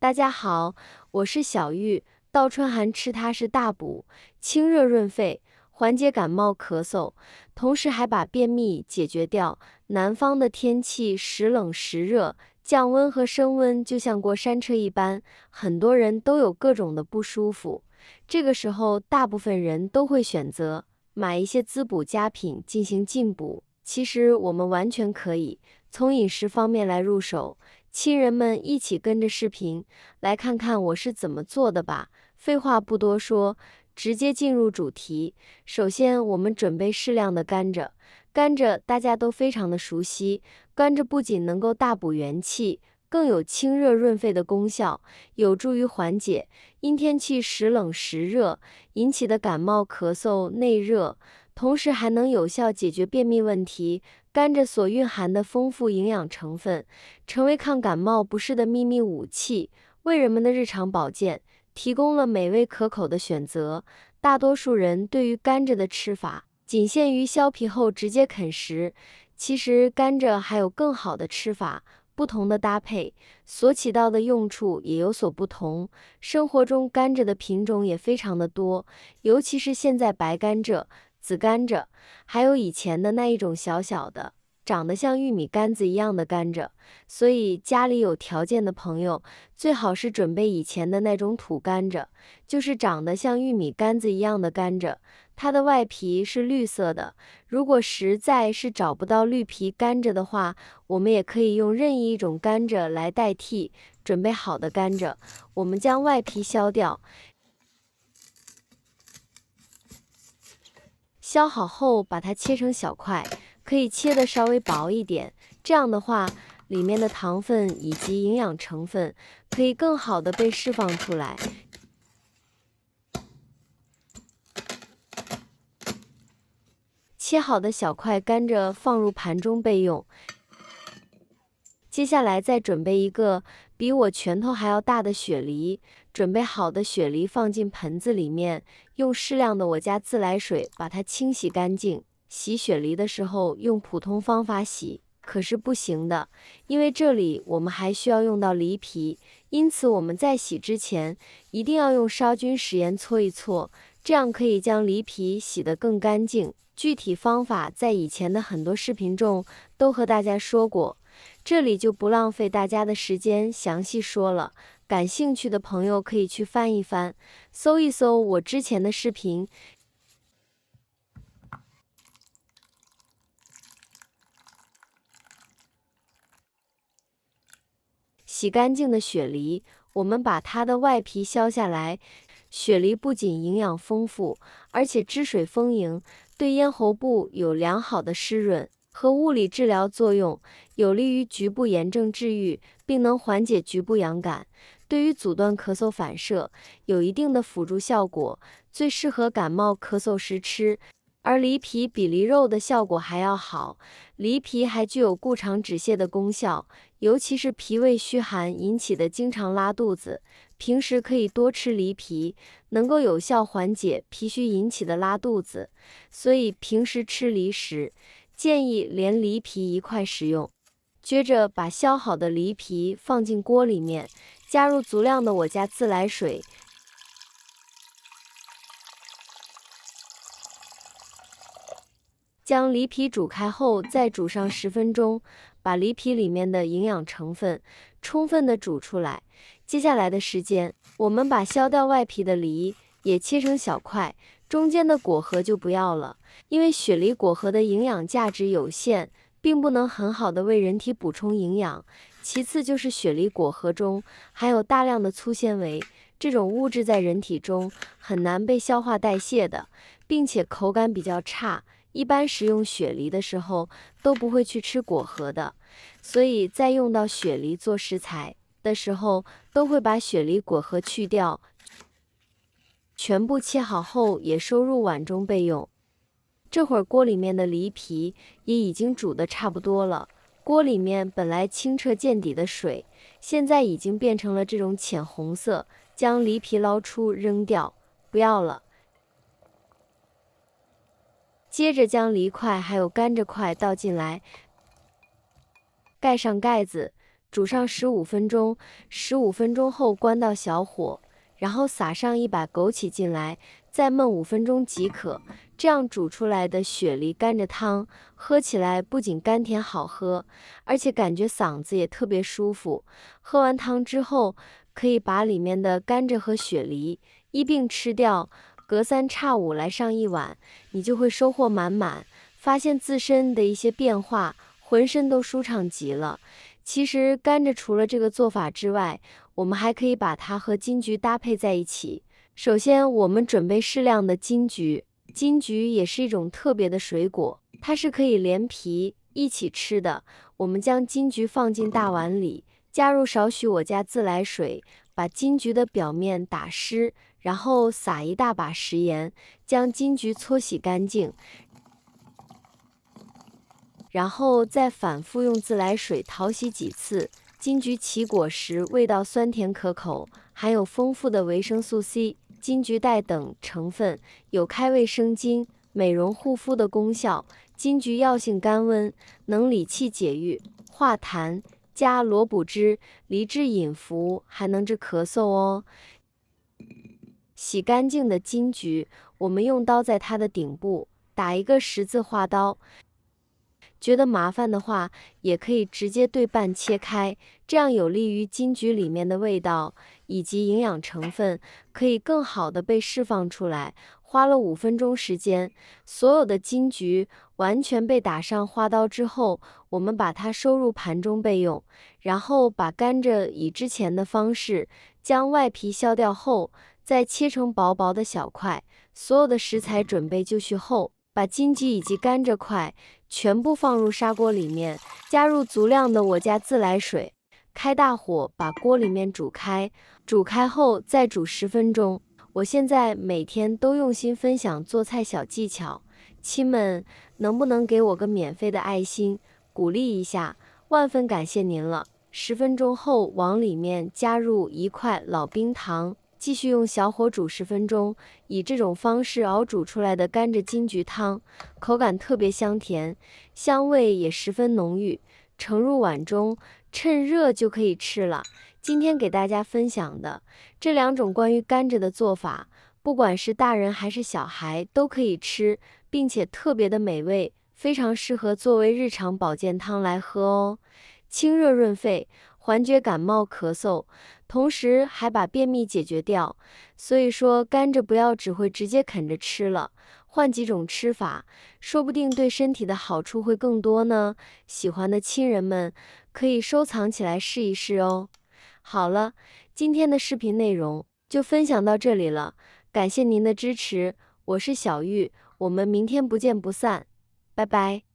大家好，我是小玉。倒春寒吃它是大补，清热润肺，缓解感冒咳嗽，同时还把便秘解决掉。南方的天气时冷时热，降温和升温就像过山车一般，很多人都有各种的不舒服。这个时候，大部分人都会选择买一些滋补佳品进行进补。其实我们完全可以从饮食方面来入手。亲人们一起跟着视频来看看我是怎么做的吧。废话不多说，直接进入主题。首先，我们准备适量的甘蔗。甘蔗大家都非常的熟悉，甘蔗不仅能够大补元气，更有清热润肺的功效，有助于缓解因天气时冷时热引起的感冒、咳嗽、内热，同时还能有效解决便秘问题。甘蔗所蕴含的丰富营养成分，成为抗感冒不适的秘密武器，为人们的日常保健提供了美味可口的选择。大多数人对于甘蔗的吃法仅限于削皮后直接啃食，其实甘蔗还有更好的吃法，不同的搭配所起到的用处也有所不同。生活中甘蔗的品种也非常的多，尤其是现在白甘蔗、紫甘蔗，还有以前的那一种小小的长得像玉米杆子一样的甘蔗，所以家里有条件的朋友最好是准备以前的那种土甘蔗，就是长得像玉米杆子一样的甘蔗，它的外皮是绿色的。如果实在是找不到绿皮甘蔗的话，我们也可以用任意一种甘蔗来代替。准备好的甘蔗，我们将外皮削掉，削好后把它切成小块，可以切得稍微薄一点，这样的话里面的糖分以及营养成分可以更好的被释放出来。切好的小块甘蔗放入盘中备用。接下来再准备一个比我拳头还要大的雪梨，准备好的雪梨放进盆子里面，用适量的我家自来水把它清洗干净。洗雪梨的时候用普通方法洗可是不行的，因为这里我们还需要用到梨皮，因此我们在洗之前一定要用杀菌食盐搓一搓，这样可以将梨皮洗得更干净。具体方法在以前的很多视频中都和大家说过，这里就不浪费大家的时间详细说了，感兴趣的朋友可以去翻一翻，搜一搜我之前的视频。洗干净的雪梨，我们把它的外皮削下来。雪梨不仅营养丰富，而且汁水丰盈，对咽喉部有良好的湿润和物理治疗作用，有利于局部炎症治愈，并能缓解局部痒感，对于阻断咳嗽反射有一定的辅助效果，最适合感冒咳嗽时吃。而梨皮比梨肉的效果还要好，梨皮还具有固肠止泻的功效，尤其是脾胃虚寒引起的经常拉肚子，平时可以多吃梨皮，能够有效缓解脾虚引起的拉肚子，所以平时吃梨时建议连梨皮一块食用。接着把削好的梨皮放进锅里面，加入足量的我家自来水，将梨皮煮开后再煮上10分钟，把梨皮里面的营养成分充分的煮出来。接下来的时间，我们把削掉外皮的梨也切成小块，中间的果核就不要了，因为雪梨果核的营养价值有限，并不能很好的为人体补充营养。其次就是雪梨果核中含有大量的粗纤维，这种物质在人体中很难被消化代谢的，并且口感比较差。一般食用雪梨的时候都不会去吃果核的，所以在用到雪梨做食材的时候，都会把雪梨果核去掉，全部切好后也收入碗中备用。这会儿锅里面的梨皮也已经煮得差不多了，锅里面本来清澈见底的水，现在已经变成了这种浅红色，将梨皮捞出扔掉，不要了。接着将梨块还有甘蔗块倒进来，盖上盖子，煮上15分钟，15分钟后关到小火，然后撒上一把枸杞进来，再焖5分钟即可。这样煮出来的雪梨甘蔗汤，喝起来不仅甘甜好喝，而且感觉嗓子也特别舒服。喝完汤之后，可以把里面的甘蔗和雪梨一并吃掉，隔3差5来上一碗，你就会收获满满，发现自身的一些变化，浑身都舒畅极了。其实甘蔗除了这个做法之外，我们还可以把它和金桔搭配在一起。首先，我们准备适量的金桔，金桔也是一种特别的水果，它是可以连皮一起吃的。我们将金桔放进大碗里，加入少许我家自来水，把金桔的表面打湿，然后撒一大把食盐，将金桔搓洗干净，然后再反复用自来水淘洗几次。金桔其果实味道酸甜可口，含有丰富的维生素 C、金桔带等成分，有开胃生津、美容护肤的功效。金桔药性甘温，能理气解郁、化痰，加罗卜汁、梨汁饮服，还能治咳嗽哦。洗干净的金桔，我们用刀在它的顶部打一个十字划刀。觉得麻烦的话，也可以直接对半切开，这样有利于金桔里面的味道以及营养成分可以更好的被释放出来。花了5分钟时间，所有的金桔完全被打上花刀之后，我们把它收入盘中备用。然后把甘蔗以之前的方式将外皮削掉后，再切成薄薄的小块。所有的食材准备就绪后，把金桔以及甘蔗块全部放入砂锅里面，加入足量的我家自来水，开大火把锅里面煮开。煮开后再煮10分钟。我现在每天都用心分享做菜小技巧，亲们能不能给我个免费的爱心，鼓励一下？万分感谢您了。10分钟后往里面加入1块老冰糖，继续用小火煮10分钟。以这种方式熬煮出来的甘蔗金桔汤，口感特别香甜，香味也十分浓郁。盛入碗中，趁热就可以吃了。今天给大家分享的这2种关于甘蔗的做法，不管是大人还是小孩都可以吃，并且特别的美味，非常适合作为日常保健汤来喝哦。清热润肺，缓解感冒咳嗽，同时还把便秘解决掉。所以说甘蔗不要只会直接啃着吃了，换几种吃法，说不定对身体的好处会更多呢。喜欢的亲人们可以收藏起来试一试哦。好了，今天的视频内容就分享到这里了，感谢您的支持，我是小玉，我们明天不见不散，拜拜。